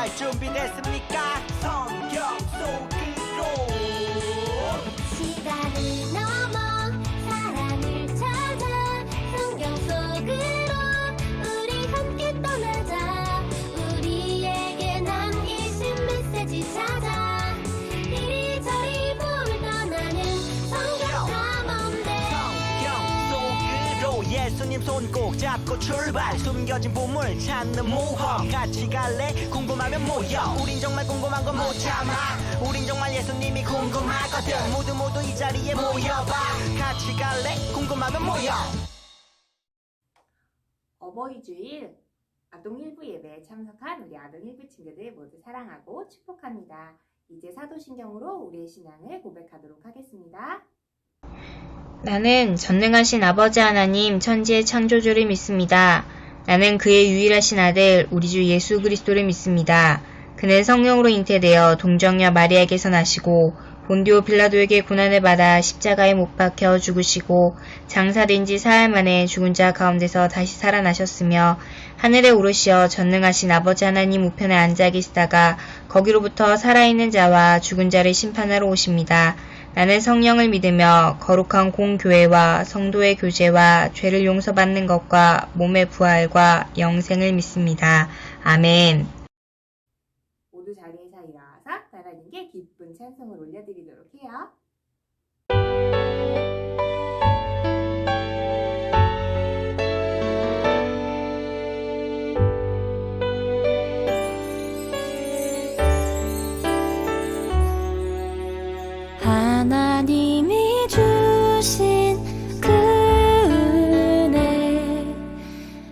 갈 준비됐습니까? 성경 속으로 시간을 넘어 사랑을 찾아 성경 속으로 우리 함께 떠나자. 우리에게 남기신 메시지 찾아 이리저리 훑어나는 성경 탐험대. 성경 속으로 예수님 손 꼭 잡고 출발. 숨겨진 보물 찾는 모험. 같이 갈래? 궁금하면 모여. 우린 정말 궁금한 건 못 참아. 우린 정말 예수님이 궁금하거든. 모두 이 자리에 모여봐. 같이 갈래? 궁금하면 모여. 어버이 주일 아동 일부 예배에 참석한 우리 아동 일부 친구들 모두 사랑하고 축복합니다. 이제 사도신경으로 우리의 신앙을 고백하도록 하겠습니다. 나는 전능하신 아버지 하나님 천지의 창조주를 믿습니다. 나는 그의 유일하신 아들 우리 주 예수 그리스도를 믿습니다. 그는 성령으로 잉태되어 동정녀 마리아에게서 나시고 본디오 빌라도에게 고난을 받아 십자가에 못 박혀 죽으시고 장사된 지 사흘 만에 죽은 자 가운데서 다시 살아나셨으며 하늘에 오르시어 전능하신 아버지 하나님 우편에 앉아 계시다가 거기로부터 살아있는 자와 죽은 자를 심판하러 오십니다. 나는 성령을 믿으며 거룩한 공교회와 성도의 교제와 죄를 용서받는 것과 몸의 부활과 영생을 믿습니다. 아멘. 모두 자리에서 일어나서 하나님께 기쁜 찬송을 올려드리도록 해요. 하나님이 주신 그 은혜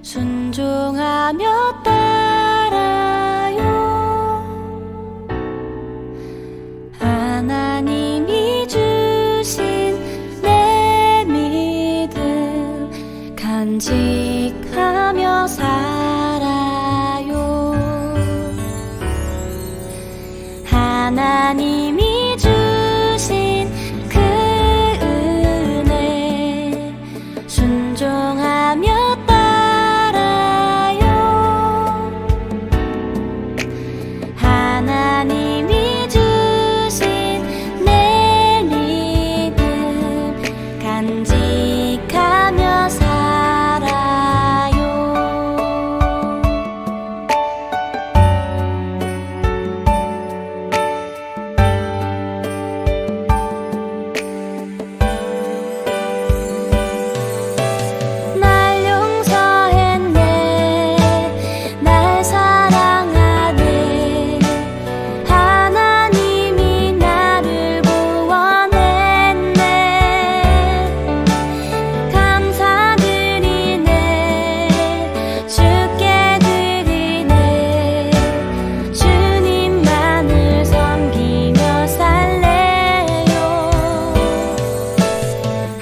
순종하며 따라요. 하나님이 주신 내 믿음 간직하며 살아요. 하나님이 주신 그 은혜 순종하며 따라요. 하나님이 주신 내 믿음 간직하며 살아요. 날 용서했네. 날 사랑하네. 하나님이 나를 구원했네. 감사드리네. 주께 드리네. 주님만을 섬기며 살래요.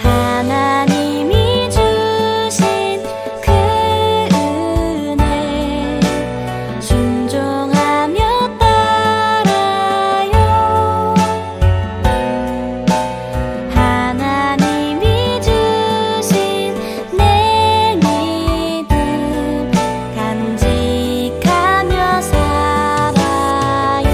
하나님이 주신 그 은혜 순종하며 따라요. 하나님이 주신 내 믿음 간직하며 살아요.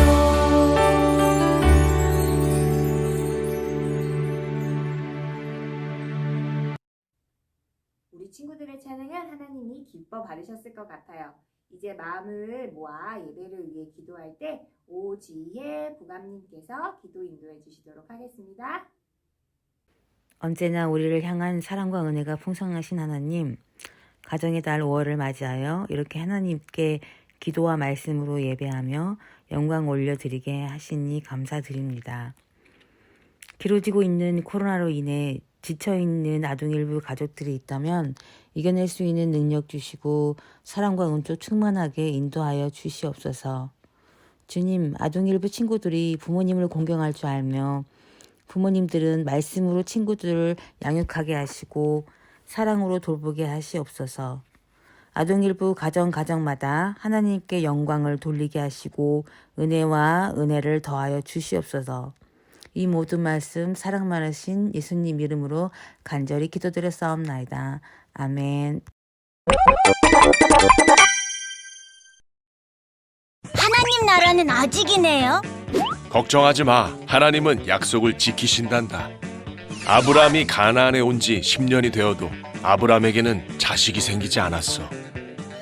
우리 친구들의 찬양을 하나님이 기뻐 받으셨을 것 같아요. 이제 마음을 모아 예배를 위해 기도할 때 오지혜 부감님께서 기도 인도해 주시도록 하겠습니다. 언제나 우리를 향한 사랑과 은혜가 풍성하신 하나님, 가정의 달 5월을 맞이하여 이렇게 하나님께 기도와 말씀으로 예배하며 영광 올려드리게 하시니 감사드립니다. 길어지고 있는 코로나로 인해 지쳐있는 아동 일부 가족들이 있다면 이겨낼 수 있는 능력 주시고 사랑과 은총 충만하게 인도하여 주시옵소서. 주님, 아동 일부 친구들이 부모님을 공경할 줄 알며 부모님들은 말씀으로 친구들을 양육하게 하시고 사랑으로 돌보게 하시옵소서. 아동 일부 가정마다 하나님께 영광을 돌리게 하시고 은혜와 은혜를 더하여 주시옵소서. 이 모든 말씀 사랑 많으신 예수님 이름으로 간절히 기도드렸사옵나이다. 아멘. 하나님 나라는 아직이네요. 걱정하지 마. 하나님은 약속을 지키신단다. 아브라함이 가나안에 온 지 10년이 되어도 아브라함에게는 자식이 생기지 않았어.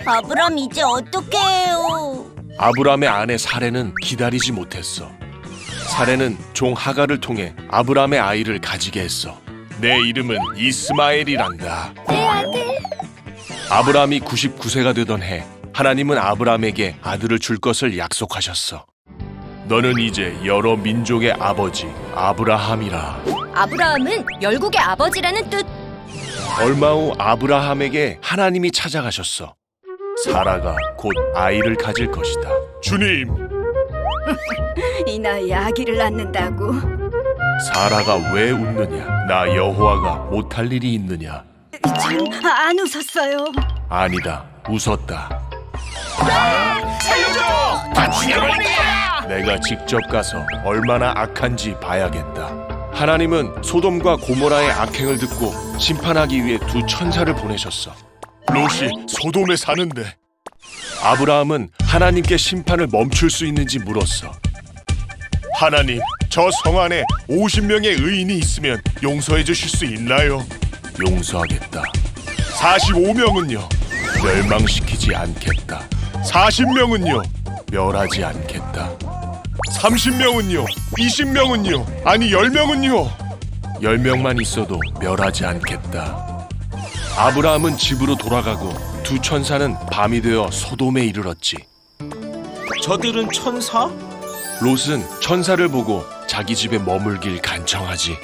아브람 이제 어떻게 해요? 아브라함의 아내 사레는 기다리지 못했어. 사레는 종 하갈을 통해 아브라함의 아이를 가지게 했어. 내 이름은 이스마엘이란다. 내 아들. 아브라함이 99세가 되던 해, 하나님은 아브라함에게 아들을 줄 것을 약속하셨어. 너는 이제 여러 민족의 아버지 아브라함이라. 아브라함은 열국의 아버지라는 뜻. 얼마 후 아브라함에게 하나님이 찾아가셨어. 사라가 곧 아이를 가질 것이다. 주님! 이 나이에 아기를 낳는다고. 사라가 왜 웃느냐? 나 여호와가 못할 일이 있느냐? 안 웃었어요. 아니다, 웃었다. 살려줘! 다 죽여버릴 거야! 내가 직접 가서 얼마나 악한지 봐야겠다. 하나님은 소돔과 고모라의 악행을 듣고 심판하기 위해 두 천사를 보내셨어. 롯이 소돔에 사는데. 아브라함은 하나님께 심판을 멈출 수 있는지 물었어. 하나님, 저 성 안에 50명의 의인이 있으면 용서해 주실 수 있나요? 용서하겠다. 45명은요? 멸망시키지 않겠다. 40명은요? 멸하지 않겠다. 30명은요? 20명은요? 아니 10명은요? 10명만 있어도 멸하지 않겠다. 아브라함은 집으로 돌아가고 두 천사는 밤이 되어 소돔에 이르렀지. 저들은 천사? 롯은 천사를 보고 자기 집에 머물길 간청하지.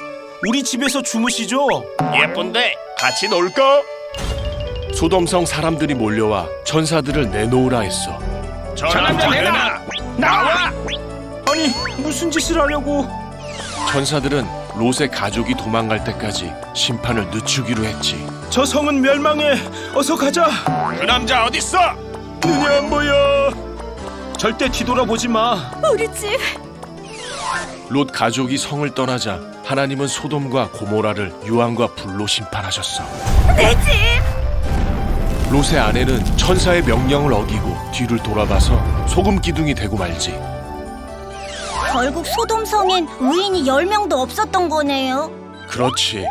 우리 집에서 주무시죠? 예쁜데 같이 놀까? 소돔성 사람들이 몰려와 천사들을 내놓으라 했어. 저 남자 내놔! 나와! 아니, 무슨 짓을 하려고? 천사들은 롯의 가족이 도망갈 때까지 심판을 늦추기로 했지. 저 성은 멸망해. 어서 가자. 그 남자 어딨어? 눈이 안 보여. 절대 뒤돌아보지 마. 우리 집. 롯 가족이 성을 떠나자 하나님은 소돔과 고모라를 유황과 불로 심판하셨어. 내 집. 롯의 아내는 천사의 명령을 어기고 뒤를 돌아봐서 소금 기둥이 되고 말지. 결국 소돔성엔 의인이 10명도 없었던 거네요. 그렇지.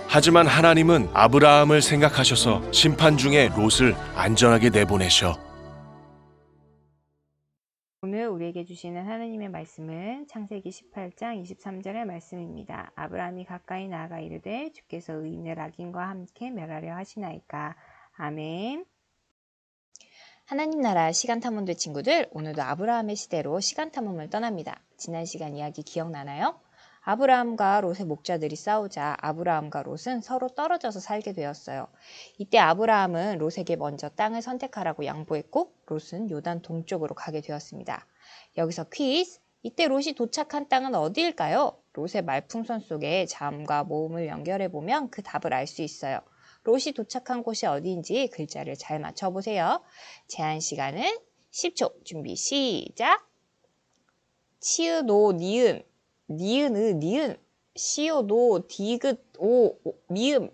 하지만 하나님은 아브라함을 생각하셔서 심판 중에 롯을 안전하게 내보내셔. 오늘 우리에게 주시는 하나님의 말씀은 창세기 18장 23절의 말씀입니다. 아브라함이 가까이 나아가 이르되 주께서 의인을 악인과 함께 멸하려 하시나이까. 아멘. 하나님 나라 시간탐험대 친구들, 오늘도 아브라함의 시대로 시간탐험을 떠납니다. 지난 시간 이야기 기억나나요? 아브라함과 롯의 목자들이 싸우자 아브라함과 롯은 서로 떨어져서 살게 되었어요. 이때 아브라함은 롯에게 먼저 땅을 선택하라고 양보했고 롯은 요단 동쪽으로 가게 되었습니다. 여기서 퀴즈! 이때 롯이 도착한 땅은 어디일까요? 롯의 말풍선 속에 잠과 모음을 연결해보면 그 답을 알 수 있어요. 롯이 도착한 곳이 어디인지 글자를 잘 맞춰보세요. 제한 시간은 10초. 준비 시작! 치읓, 니은, 니은의 니은, 시오도 디귿 오 미음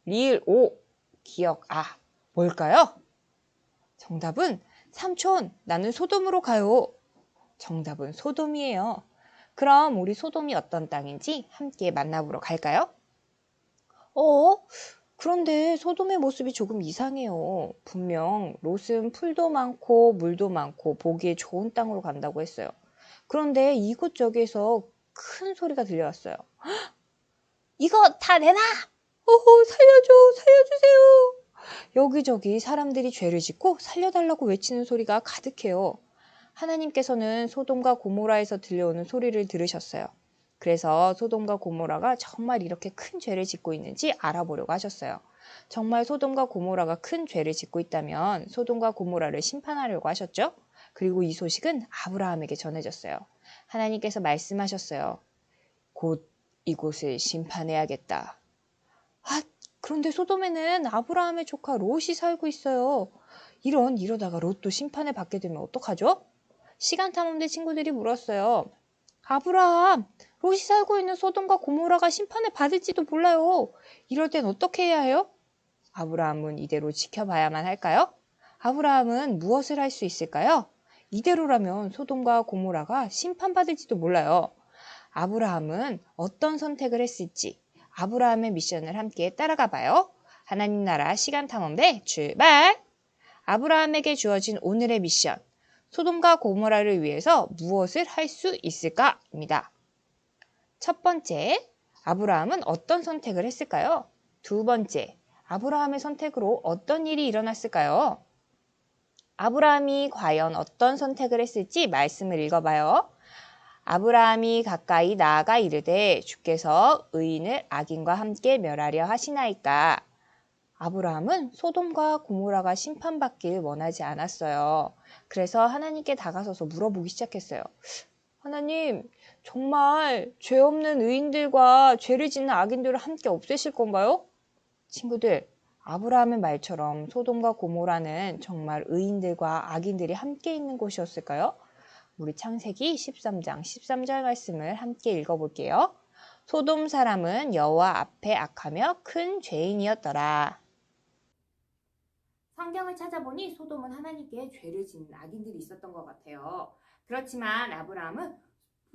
리을 오 기억 뭘까요? 정답은 삼촌 나는 소돔으로 가요. 정답은 소돔이에요. 그럼 우리 소돔이 어떤 땅인지 함께 만나보러 갈까요? 그런데 소돔의 모습이 조금 이상해요. 분명 롯은 풀도 많고 물도 많고 보기에 좋은 땅으로 간다고 했어요. 그런데 이곳저곳에서 큰 소리가 들려왔어요. 헉! 이거 다 내놔! 살려주세요! 여기저기 사람들이 죄를 짓고 살려달라고 외치는 소리가 가득해요. 하나님께서는 소돔과 고모라에서 들려오는 소리를 들으셨어요. 그래서 소돔과 고모라가 정말 이렇게 큰 죄를 짓고 있는지 알아보려고 하셨어요. 정말 소돔과 고모라가 큰 죄를 짓고 있다면 소돔과 고모라를 심판하려고 하셨죠? 그리고 이 소식은 아브라함에게 전해졌어요. 하나님께서 말씀하셨어요. 곧 이곳을 심판해야겠다. 그런데 소돔에는 아브라함의 조카 롯이 살고 있어요. 이러다가 롯도 심판을 받게 되면 어떡하죠? 시간탐험대 친구들이 물었어요. 아브라함, 롯이 살고 있는 소돔과 고모라가 심판을 받을지도 몰라요. 이럴 땐 어떻게 해야 해요? 아브라함은 이대로 지켜봐야만 할까요? 아브라함은 무엇을 할 수 있을까요? 이대로라면 소돔과 고모라가 심판받을지도 몰라요. 아브라함은 어떤 선택을 했을지 아브라함의 미션을 함께 따라가 봐요. 하나님 나라 시간탐험대 출발! 아브라함에게 주어진 오늘의 미션, 소돔과 고모라를 위해서 무엇을 할 수 있을까?입니다. 첫 번째, 아브라함은 어떤 선택을 했을까요? 두 번째, 아브라함의 선택으로 어떤 일이 일어났을까요? 아브라함이 과연 어떤 선택을 했을지 말씀을 읽어봐요. 아브라함이 가까이 나아가 이르되 주께서 의인을 악인과 함께 멸하려 하시나이까. 아브라함은 소돔과 고모라가 심판받길 원하지 않았어요. 그래서 하나님께 다가서서 물어보기 시작했어요. 하나님, 정말 죄 없는 의인들과 죄를 짓는 악인들을 함께 없애실 건가요? 친구들, 아브라함의 말처럼 소돔과 고모라는 정말 의인들과 악인들이 함께 있는 곳이었을까요? 우리 창세기 13장 13절 말씀을 함께 읽어볼게요. 소돔 사람은 여호와 앞에 악하며 큰 죄인이었더라. 성경을 찾아보니 소돔은 하나님께 죄를 짓는 악인들이 있었던 것 같아요. 그렇지만 아브라함은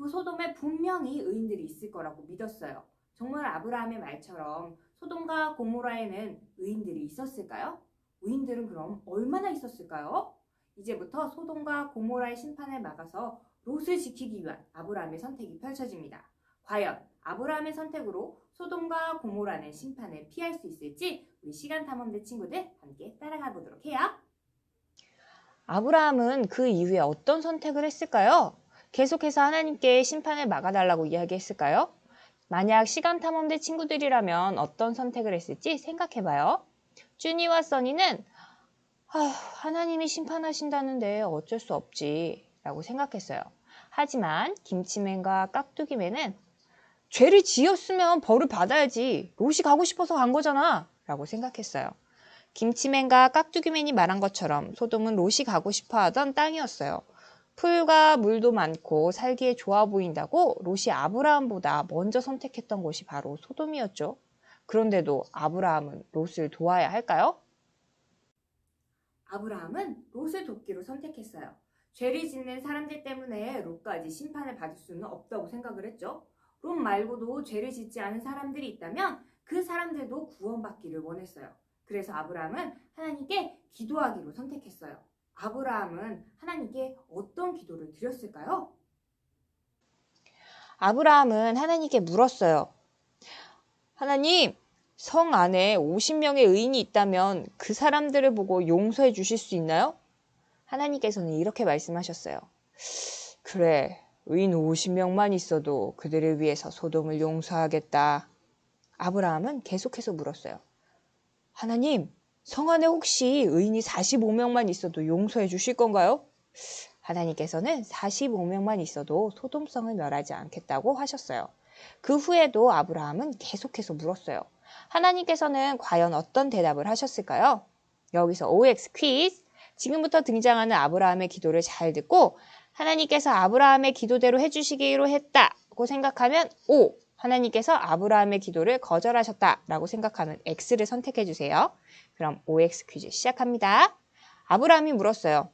소돔에 분명히 의인들이 있을 거라고 믿었어요. 정말 아브라함의 말처럼 소돔과 고모라에는 의인들이 있었을까요? 의인들은 그럼 얼마나 있었을까요? 이제부터 소돔과 고모라의 심판을 막아서 롯을 지키기 위한 아브라함의 선택이 펼쳐집니다. 과연 아브라함의 선택으로 소돔과 고모라는 심판을 피할 수 있을지 우리 시간탐험대 친구들 함께 따라가 보도록 해요. 아브라함은 그 이후에 어떤 선택을 했을까요? 계속해서 하나님께 심판을 막아달라고 이야기했을까요? 만약 시간탐험대 친구들이라면 어떤 선택을 했을지 생각해봐요. 쭈니와 써니는 하나님이 심판하신다는데 어쩔 수 없지 라고 생각했어요. 하지만 김치맨과 깍두기맨은 죄를 지었으면 벌을 받아야지, 롯이 가고 싶어서 간 거잖아 라고 생각했어요. 김치맨과 깍두기맨이 말한 것처럼 소돔은 롯이 가고 싶어 하던 땅이었어요. 풀과 물도 많고 살기에 좋아 보인다고 롯이 아브라함보다 먼저 선택했던 곳이 바로 소돔이었죠. 그런데도 아브라함은 롯을 도와야 할까요? 아브라함은 롯을 돕기로 선택했어요. 죄를 짓는 사람들 때문에 롯까지 심판을 받을 수는 없다고 생각을 했죠. 롯 말고도 죄를 짓지 않은 사람들이 있다면 그 사람들도 구원받기를 원했어요. 그래서 아브라함은 하나님께 기도하기로 선택했어요. 아브라함은 하나님께 어떤 기도를 드렸을까요? 아브라함은 하나님께 물었어요. 하나님, 성 안에 50명의 의인이 있다면 그 사람들을 보고 용서해 주실 수 있나요? 하나님께서는 이렇게 말씀하셨어요. 그래, 의인 50명만 있어도 그들을 위해서 소돔을 용서하겠다. 아브라함은 계속해서 물었어요. 하나님, 성 안에 혹시 의인이 45명만 있어도 용서해 주실 건가요? 하나님께서는 45명만 있어도 소돔성을 멸하지 않겠다고 하셨어요. 그 후에도 아브라함은 계속해서 물었어요. 하나님께서는 과연 어떤 대답을 하셨을까요? 여기서 OX 퀴즈. 지금부터 등장하는 아브라함의 기도를 잘 듣고 하나님께서 아브라함의 기도대로 해주시기로 했다고 생각하면 O, 하나님께서 아브라함의 기도를 거절하셨다라고 생각하면 X를 선택해 주세요. 그럼 OX 퀴즈 시작합니다. 아브라함이 물었어요.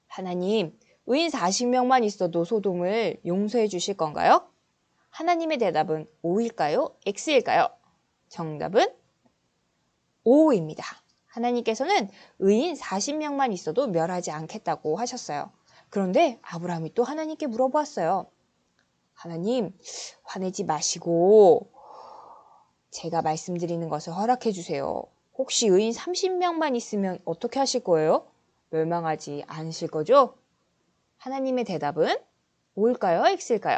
하나님, 의인 40명만 있어도 소돔을 용서해 주실 건가요? 하나님의 대답은 O일까요? X일까요? 정답은 O입니다. 하나님께서는 의인 40명만 있어도 멸하지 않겠다고 하셨어요. 그런데 아브라함이 또 하나님께 물어보았어요. 하나님, 화내지 마시고 제가 말씀드리는 것을 허락해 주세요. 혹시 의인 30명만 있으면 어떻게 하실 거예요? 멸망하지 않으실 거죠? 하나님의 대답은 O일까요? X일까요?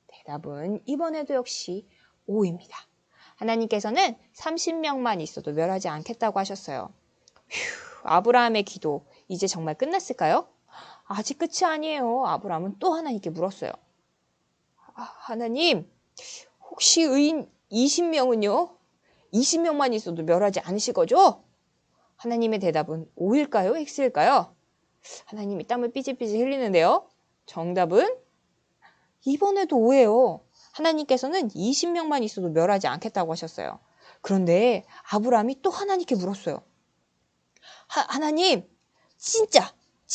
대답은 이번에도 역시 O입니다. 하나님께서는 30명만 있어도 멸하지 않겠다고 하셨어요. 아브라함의 기도, 이제 정말 끝났을까요? 아직 끝이 아니에요. 아브라함은 또 하나님께 물었어요. 하나님, 혹시 의인 20명은요? 20명만 있어도 멸하지 않으실 거죠? 하나님의 대답은 O일까요? X일까요? 하나님이 땀을 삐질삐질 흘리는데요. 정답은 이번에도 O예요. 하나님께서는 20명만 있어도 멸하지 않겠다고 하셨어요. 그런데 아브라함이 또 하나님께 물었어요. 하나님,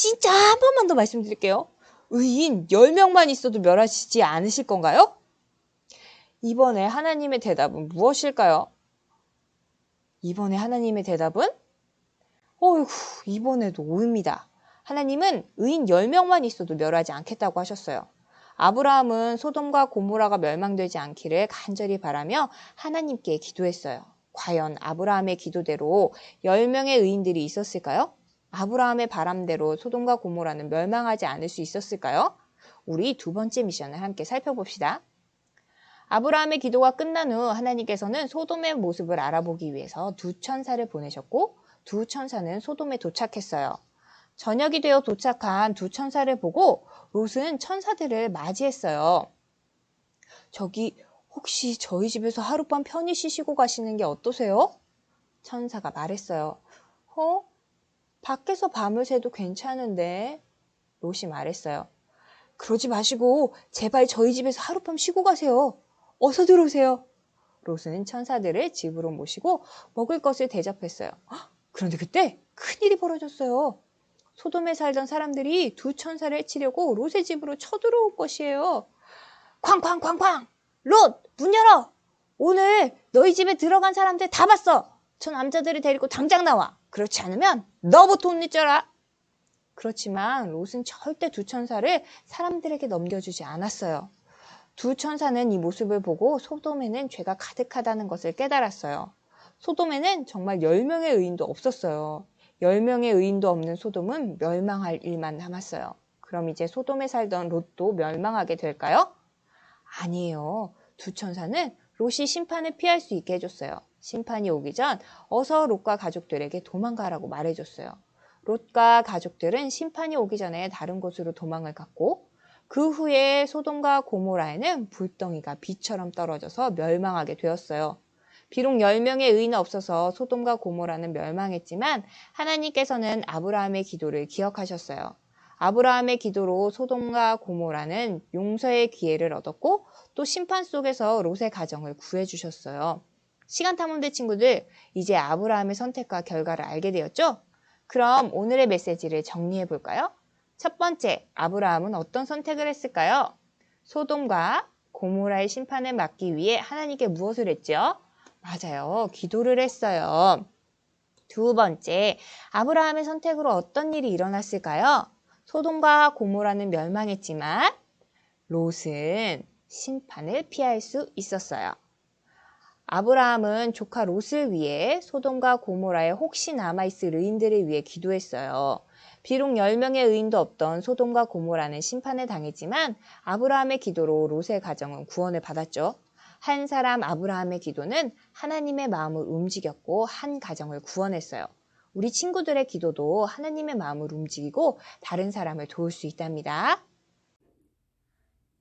진짜 한 번만 더 말씀드릴게요. 의인 10명만 있어도 멸하시지 않으실 건가요? 이번에 하나님의 대답은 무엇일까요? 이번에 하나님의 대답은? 어이구, 이번에도 오입니다. 하나님은 의인 10명만 있어도 멸하지 않겠다고 하셨어요. 아브라함은 소돔과 고모라가 멸망되지 않기를 간절히 바라며 하나님께 기도했어요. 과연 아브라함의 기도대로 10명의 의인들이 있었을까요? 아브라함의 바람대로 소돔과 고모라는 멸망하지 않을 수 있었을까요? 우리 두 번째 미션을 함께 살펴봅시다. 아브라함의 기도가 끝난 후 하나님께서는 소돔의 모습을 알아보기 위해서 두 천사를 보내셨고 두 천사는 소돔에 도착했어요. 저녁이 되어 도착한 두 천사를 보고 롯은 천사들을 맞이했어요. 저기 혹시 저희 집에서 하룻밤 편히 쉬시고 가시는 게 어떠세요? 천사가 말했어요. 밖에서 밤을 새도 괜찮은데. 롯이 말했어요. 그러지 마시고 제발 저희 집에서 하룻밤 쉬고 가세요. 어서 들어오세요. 롯은 천사들을 집으로 모시고 먹을 것을 대접했어요. 그런데 그때 큰일이 벌어졌어요. 소돔에 살던 사람들이 두 천사를 해치려고 롯의 집으로 쳐들어올 것이에요. 쾅쾅쾅쾅! 롯! 문 열어! 오늘 너희 집에 들어간 사람들 다 봤어! 저 남자들을 데리고 당장 나와! 그렇지 않으면 너부터 혼내줘라! 그렇지만 롯은 절대 두 천사를 사람들에게 넘겨주지 않았어요. 두 천사는 이 모습을 보고 소돔에는 죄가 가득하다는 것을 깨달았어요. 소돔에는 정말 10명의 의인도 없었어요. 10명의 의인도 없는 소돔은 멸망할 일만 남았어요. 그럼 이제 소돔에 살던 롯도 멸망하게 될까요? 아니에요. 두 천사는 롯이 심판을 피할 수 있게 해줬어요. 심판이 오기 전 어서 롯과 가족들에게 도망가라고 말해줬어요. 롯과 가족들은 심판이 오기 전에 다른 곳으로 도망을 갔고 그 후에 소돔과 고모라에는 불덩이가 비처럼 떨어져서 멸망하게 되었어요. 비록 10명의 의인은 없어서 소돔과 고모라는 멸망했지만 하나님께서는 아브라함의 기도를 기억하셨어요. 아브라함의 기도로 소돔과 고모라는 용서의 기회를 얻었고 또 심판 속에서 롯의 가정을 구해주셨어요. 시간탐험대 친구들, 이제 아브라함의 선택과 결과를 알게 되었죠? 그럼 오늘의 메시지를 정리해 볼까요? 첫 번째, 아브라함은 어떤 선택을 했을까요? 소돔과 고모라의 심판을 막기 위해 하나님께 무엇을 했죠? 맞아요. 기도를 했어요. 두 번째, 아브라함의 선택으로 어떤 일이 일어났을까요? 소돔과 고모라는 멸망했지만 롯은 심판을 피할 수 있었어요. 아브라함은 조카 롯을 위해 소돔과 고모라에 혹시 남아있을 의인들을 위해 기도했어요. 비록 10명의 의인도 없던 소돔과 고모라는 심판을 당했지만 아브라함의 기도로 롯의 가정은 구원을 받았죠. 한 사람 아브라함의 기도는 하나님의 마음을 움직였고 한 가정을 구원했어요. 우리 친구들의 기도도 하나님의 마음을 움직이고 다른 사람을 도울 수 있답니다.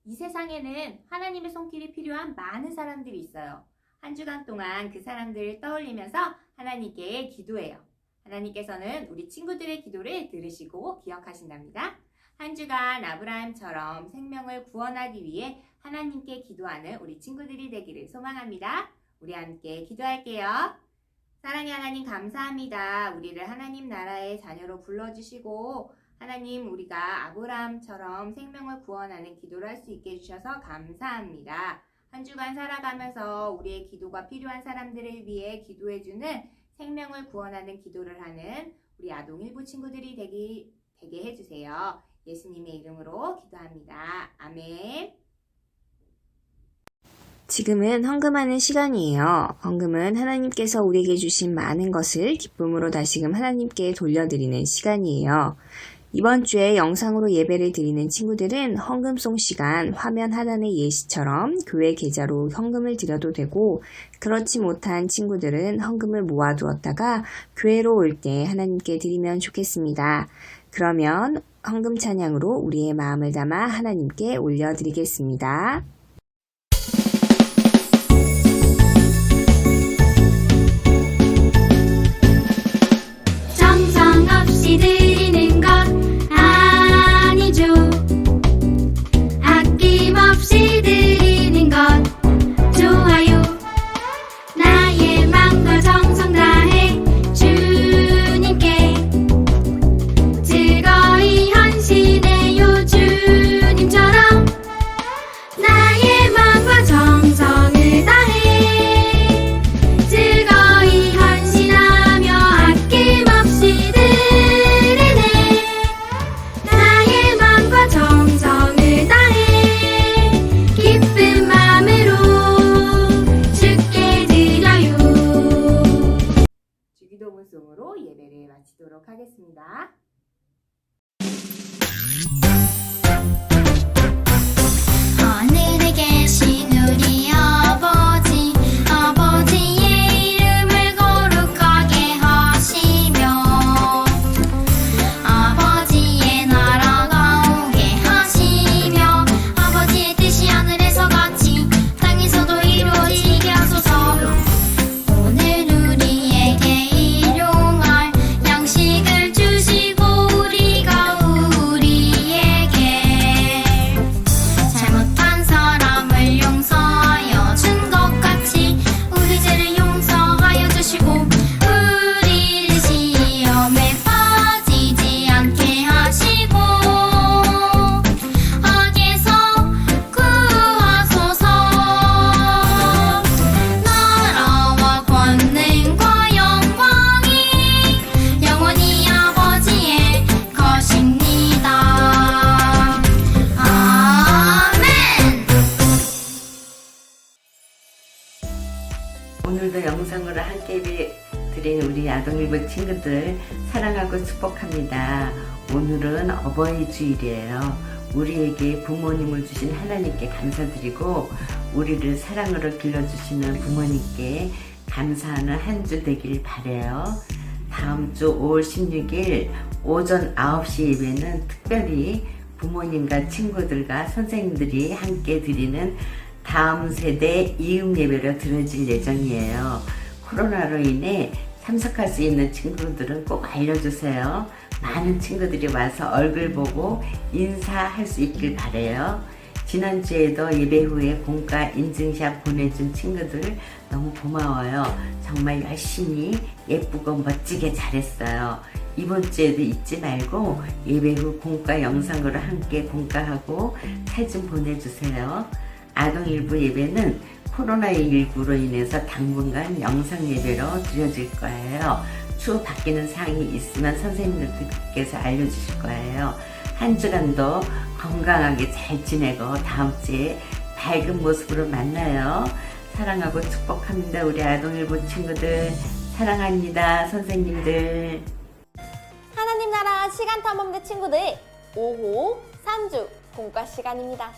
이 세상에는 하나님의 손길이 필요한 많은 사람들이 있어요. 한 주간 동안 그 사람들을 떠올리면서 하나님께 기도해요. 하나님께서는 우리 친구들의 기도를 들으시고 기억하신답니다. 한 주간 아브라함처럼 생명을 구원하기 위해 하나님께 기도하는 우리 친구들이 되기를 소망합니다. 우리 함께 기도할게요. 사랑의 하나님 감사합니다. 우리를 하나님 나라의 자녀로 불러주시고 하나님 우리가 아브라함처럼 생명을 구원하는 기도를 할 수 있게 해주셔서 감사합니다. 한 주간 살아가면서 우리의 기도가 필요한 사람들을 위해 기도해주는 생명을 구원하는 기도를 하는 우리 아동 일부 친구들이 되게 해주세요. 예수님의 이름으로 기도합니다. 아멘. 지금은 헌금하는 시간이에요. 헌금은 하나님께서 우리에게 주신 많은 것을 기쁨으로 다시금 하나님께 돌려드리는 시간이에요. 이번 주에 영상으로 예배를 드리는 친구들은 헌금송 시간 화면 하단의 예시처럼 교회 계좌로 헌금을 드려도 되고 그렇지 못한 친구들은 헌금을 모아두었다가 교회로 올 때 하나님께 드리면 좋겠습니다. 그러면 헌금 찬양으로 우리의 마음을 담아 하나님께 올려드리겠습니다. 정성 없이 드리는 것 아니죠. 아낌없이 드리는 것 좋아요. 나의 맘과 정성 다해 주님께 즐거이 보도록 하겠습니다. 하늘에 계신 우리 아버지, 아버지의 이름을 거룩하게 하시며 아버지의 나라가 오게 하시며 아버지의 뜻이 하늘에서 같이 땅에서도 이루어지게 하소서. 오늘 우리에게 일용할 양식을 주시고 우리가 우리에게 잘못한 사람을 용서하여 준 것 같이 우리 죄를 용서하여 주시고 우리를 시험에 빠지지 않게 하시고 악에서 구하소서. 나라와 권능과 영광이 영원히 아버지의 것입니다. 아멘. 오늘도 영상으로 함께 예배 드린 우리 아동일보 친구들 사랑하고 축복합니다. 오늘은 어버이 주일이에요. 우리에게 부모님을 주신 하나님께 감사드리고 우리를 사랑으로 길러주시는 부모님께 감사하는 한 주 되길 바라요. 다음 주 5월 16일 오전 9시 예배는 특별히 부모님과 친구들과 선생님들이 함께 드리는 다음 세대 이음 예배로 드려질 예정이에요. 코로나로 인해 참석할 수 있는 친구들은 꼭 알려주세요. 많은 친구들이 와서 얼굴 보고 인사할 수 있길 바라요. 지난주에도 예배 후에 공과 인증샷 보내준 친구들 너무 고마워요. 정말 열심히 예쁘고 멋지게 잘했어요. 이번 주에도 잊지 말고 예배 후 공과 영상으로 함께 공과하고 사진 보내주세요. 아동일부 예배는 코로나19로 인해서 당분간 영상 예배로 드려질 거예요. 추후 바뀌는 사항이 있으면 선생님들께서 알려주실 거예요. 한 주간도 건강하게 잘 지내고 다음 주에 밝은 모습으로 만나요. 사랑하고 축복합니다. 우리 아동일부 친구들 사랑합니다. 선생님들. 하나님 나라 시간 탐험대 친구들 5호 3주 공과 시간입니다.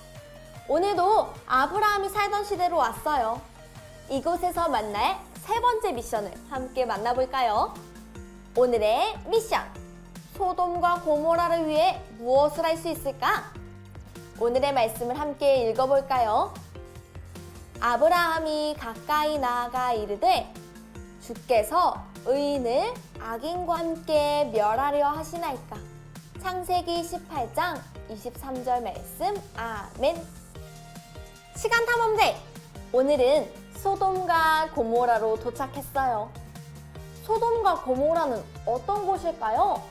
오늘도 아브라함이 살던 시대로 왔어요. 이곳에서 만날 세 번째 미션을 함께 만나볼까요? 오늘의 미션! 소돔과 고모라를 위해 무엇을 할 수 있을까? 오늘의 말씀을 함께 읽어볼까요? 아브라함이 가까이 나아가 이르되 주께서 의인을 악인과 함께 멸하려 하시나이까? 창세기 18장 23절 말씀. 아멘. 시간 탐험대! 오늘은 소돔과 고모라로 도착했어요. 소돔과 고모라는 어떤 곳일까요?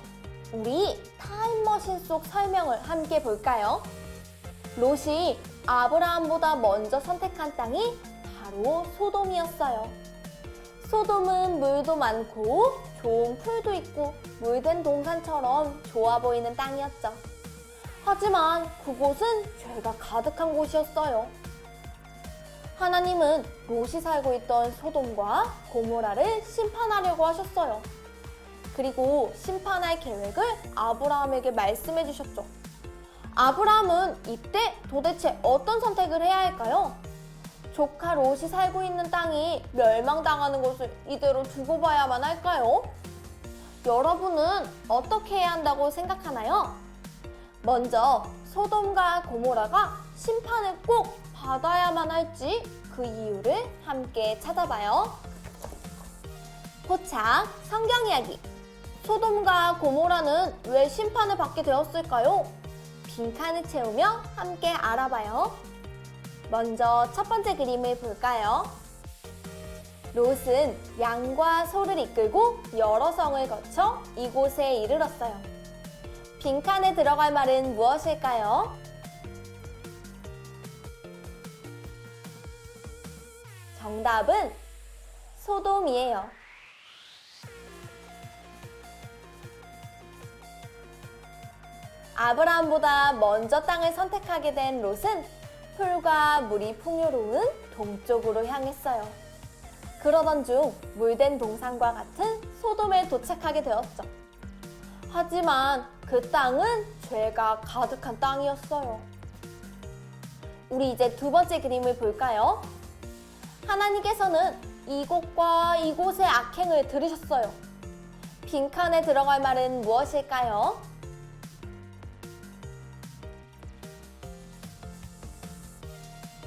우리 타임머신 속 설명을 함께 볼까요? 롯이 아브라함보다 먼저 선택한 땅이 바로 소돔이었어요. 소돔은 물도 많고 좋은 풀도 있고 물된 동산처럼 좋아 보이는 땅이었죠. 하지만 그곳은 죄가 가득한 곳이었어요. 하나님은 롯이 살고 있던 소돔과 고모라를 심판하려고 하셨어요. 그리고 심판할 계획을 아브라함에게 말씀해 주셨죠. 아브라함은 이때 도대체 어떤 선택을 해야 할까요? 조카 롯이 살고 있는 땅이 멸망당하는 것을 이대로 두고 봐야만 할까요? 여러분은 어떻게 해야 한다고 생각하나요? 먼저 소돔과 고모라가 심판을 꼭 받아야만 할지 그 이유를 함께 찾아봐요. 포착 성경 이야기. 소돔과 고모라는 왜 심판을 받게 되었을까요? 빈칸을 채우며 함께 알아봐요. 먼저 첫 번째 그림을 볼까요? 롯은 양과 소를 이끌고 여러 성을 거쳐 이곳에 이르렀어요. 빈칸에 들어갈 말은 무엇일까요? 정답은 소돔이에요. 아브라함보다 먼저 땅을 선택하게 된 롯은 풀과 물이 풍요로운 동쪽으로 향했어요. 그러던 중 물된 동산과 같은 소돔에 도착하게 되었죠. 하지만 그 땅은 죄가 가득한 땅이었어요. 우리 이제 두 번째 그림을 볼까요? 하나님께서는 이곳과 이곳의 악행을 들으셨어요. 빈칸에 들어갈 말은 무엇일까요?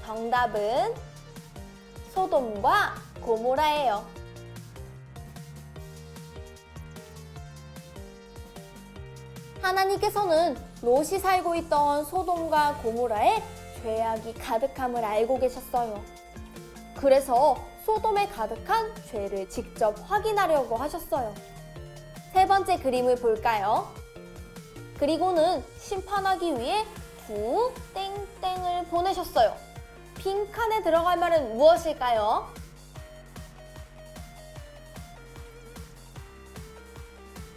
정답은 소돔과 고모라예요. 하나님께서는 롯이 살고 있던 소돔과 고모라에 죄악이 가득함을 알고 계셨어요. 그래서 소돔에 가득한 죄를 직접 확인하려고 하셨어요. 세 번째 그림을 볼까요? 그리고는 심판하기 위해 두 땡땡을 보내셨어요. 빈칸에 들어갈 말은 무엇일까요?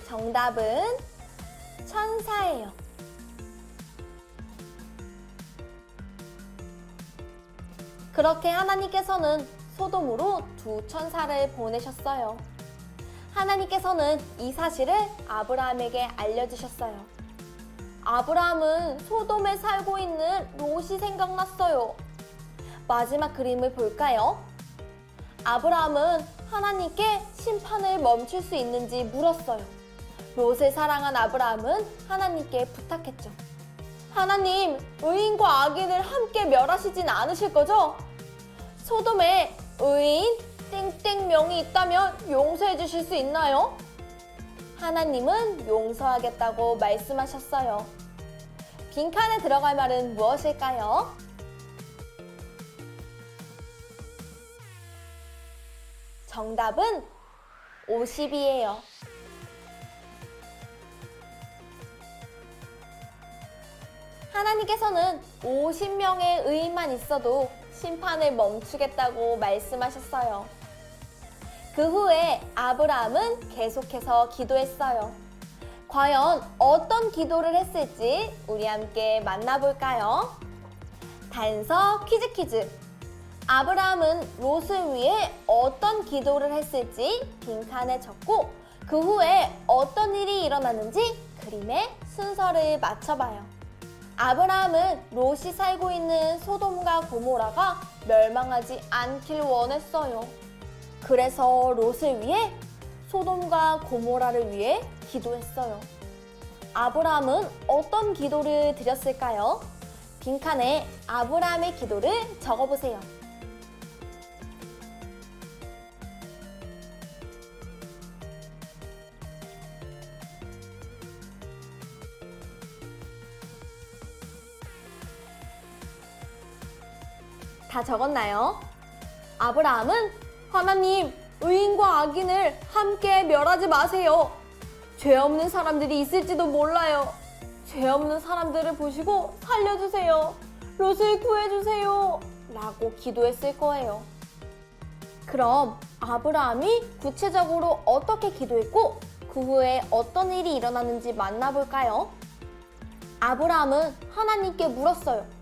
정답은 천사예요. 그렇게 하나님께서는 소돔으로 두 천사를 보내셨어요. 하나님께서는 이 사실을 아브라함에게 알려주셨어요. 아브라함은 소돔에 살고 있는 롯이 생각났어요. 마지막 그림을 볼까요? 아브라함은 하나님께 심판을 멈출 수 있는지 물었어요. 롯을 사랑한 아브라함은 하나님께 부탁했죠. 하나님, 의인과 악인을 함께 멸하시진 않으실 거죠? 소돔에 의인 땡땡명이 있다면 용서해 주실 수 있나요? 하나님은 용서하겠다고 말씀하셨어요. 빈칸에 들어갈 말은 무엇일까요? 정답은 50이에요. 하나님께서는 50명의 의인만 있어도 심판을 멈추겠다고 말씀하셨어요. 그 후에 아브라함은 계속해서 기도했어요. 과연 어떤 기도를 했을지 우리 함께 만나볼까요? 단서 퀴즈. 아브라함은 롯을 위해 어떤 기도를 했을지 빈칸에 적고 그 후에 어떤 일이 일어났는지 그림의 순서를 맞춰봐요. 아브라함은 롯이 살고 있는 소돔과 고모라가 멸망하지 않길 원했어요. 그래서 롯을 위해 소돔과 고모라를 위해 기도했어요. 아브라함은 어떤 기도를 드렸을까요? 빈칸에 아브라함의 기도를 적어보세요. 다 적었나요? 아브라함은 하나님, 의인과 악인을 함께 멸하지 마세요. 죄 없는 사람들이 있을지도 몰라요. 죄 없는 사람들을 보시고 살려주세요. 롯을 구해주세요. 라고 기도했을 거예요. 그럼 아브라함이 구체적으로 어떻게 기도했고 그 후에 어떤 일이 일어났는지 만나볼까요? 아브라함은 하나님께 물었어요.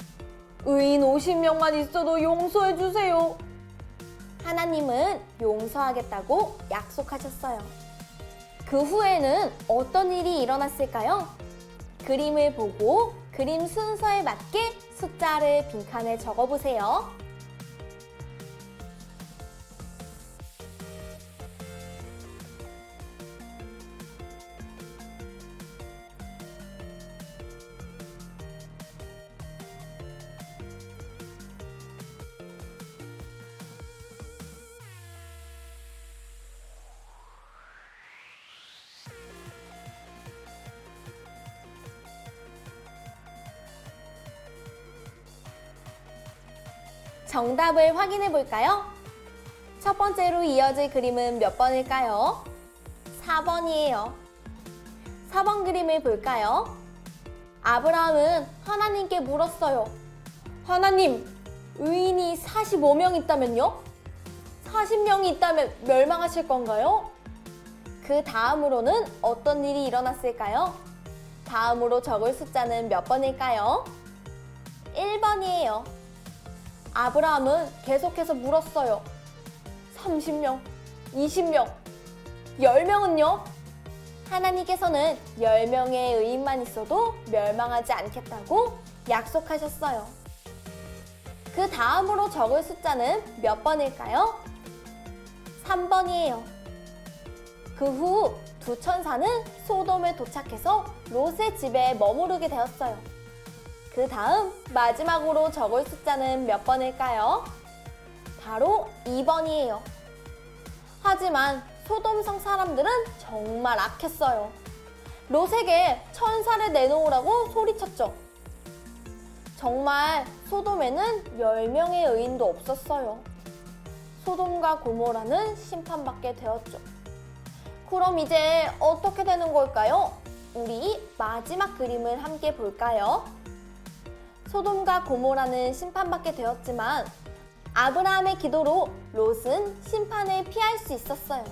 의인 50명만 있어도 용서해 주세요. 하나님은 용서하겠다고 약속하셨어요. 그 후에는 어떤 일이 일어났을까요? 그림을 보고 그림 순서에 맞게 숫자를 빈칸에 적어보세요. 정답을 확인해 볼까요? 첫 번째로 이어질 그림은 몇 번일까요? 4번이에요. 4번 그림을 볼까요? 아브라함은 하나님께 물었어요. 하나님, 의인이 45명 있다면요? 40명이 있다면 멸망하실 건가요? 그 다음으로는 어떤 일이 일어났을까요? 다음으로 적을 숫자는 몇 번일까요? 1번이에요. 아브라함은 계속해서 물었어요. 30명, 20명, 10명은요? 하나님께서는 10명의 의인만 있어도 멸망하지 않겠다고 약속하셨어요. 그 다음으로 적을 숫자는 몇 번일까요? 3번이에요. 그 후 두 천사는 소돔에 도착해서 롯의 집에 머무르게 되었어요. 그 다음 마지막으로 적을 숫자는 몇 번일까요? 바로 2번이에요. 하지만 소돔성 사람들은 정말 악했어요. 롯에게 천사를 내놓으라고 소리쳤죠. 정말 소돔에는 10명의 의인도 없었어요. 소돔과 고모라는 심판받게 되었죠. 그럼 이제 어떻게 되는 걸까요? 우리 마지막 그림을 함께 볼까요? 소돔과 고모라는 심판받게 되었지만 아브라함의 기도로 롯은 심판을 피할 수 있었어요.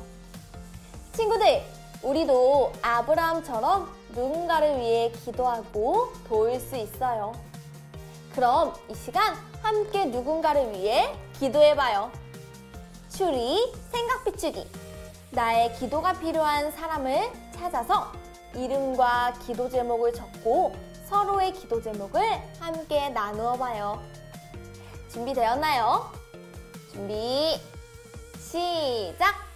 친구들, 우리도 아브라함처럼 누군가를 위해 기도하고 도울 수 있어요. 그럼 이 시간 함께 누군가를 위해 기도해봐요. 추리, 생각 비추기. 나의 기도가 필요한 사람을 찾아서 이름과 기도 제목을 적고 서로의 기도 제목을 함께 나누어 봐요. 준비되었나요? 준비, 시작!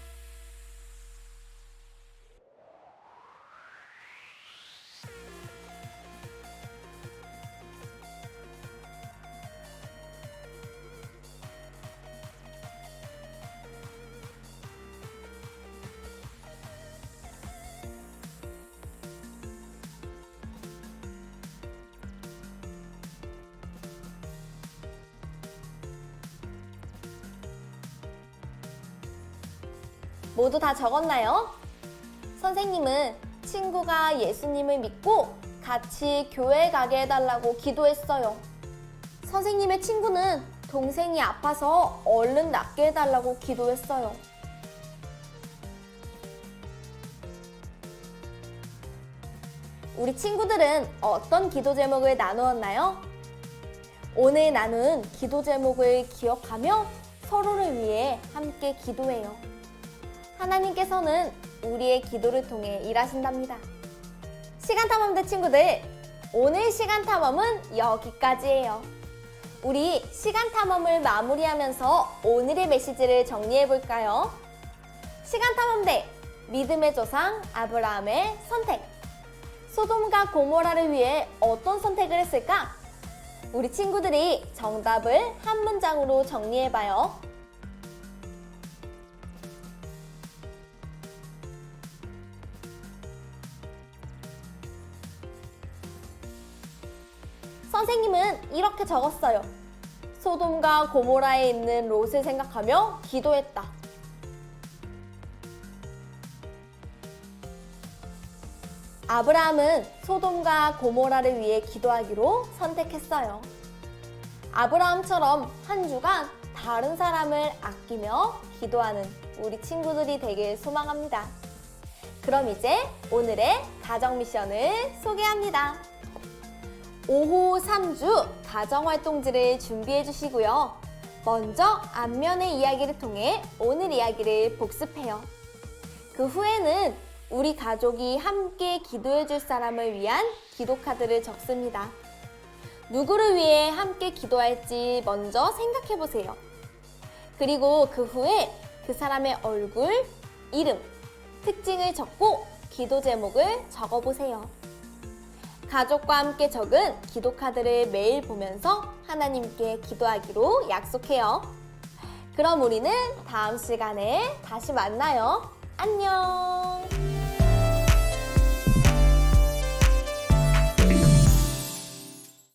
모두 다 적었나요? 선생님은 친구가 예수님을 믿고 같이 교회 가게 해달라고 기도했어요. 선생님의 친구는 동생이 아파서 얼른 낫게 해달라고 기도했어요. 우리 친구들은 어떤 기도 제목을 나누었나요? 오늘 나눈 기도 제목을 기억하며 서로를 위해 함께 기도해요. 하나님께서는 우리의 기도를 통해 일하신답니다. 시간탐험대 친구들, 오늘 시간탐험은 여기까지예요. 우리 시간탐험을 마무리하면서 오늘의 메시지를 정리해볼까요? 시간탐험대, 믿음의 조상 아브라함의 선택. 소돔과 고모라를 위해 어떤 선택을 했을까? 우리 친구들이 정답을 한 문장으로 정리해봐요. 선생님은 이렇게 적었어요. 소돔과 고모라에 있는 롯을 생각하며 기도했다. 아브라함은 소돔과 고모라를 위해 기도하기로 선택했어요. 아브라함처럼 한 주간 다른 사람을 아끼며 기도하는 우리 친구들이 되길 소망합니다. 그럼 이제 오늘의 가정 미션을 소개합니다. 5호 3주 가정활동지를 준비해 주시고요. 먼저 앞면의 이야기를 통해 오늘 이야기를 복습해요. 그 후에는 우리 가족이 함께 기도해 줄 사람을 위한 기도카드를 적습니다. 누구를 위해 함께 기도할지 먼저 생각해 보세요. 그리고 그 후에 그 사람의 얼굴, 이름, 특징을 적고 기도 제목을 적어 보세요. 가족과 함께 적은 기도카드를 매일 보면서 하나님께 기도하기로 약속해요. 그럼 우리는 다음 시간에 다시 만나요. 안녕!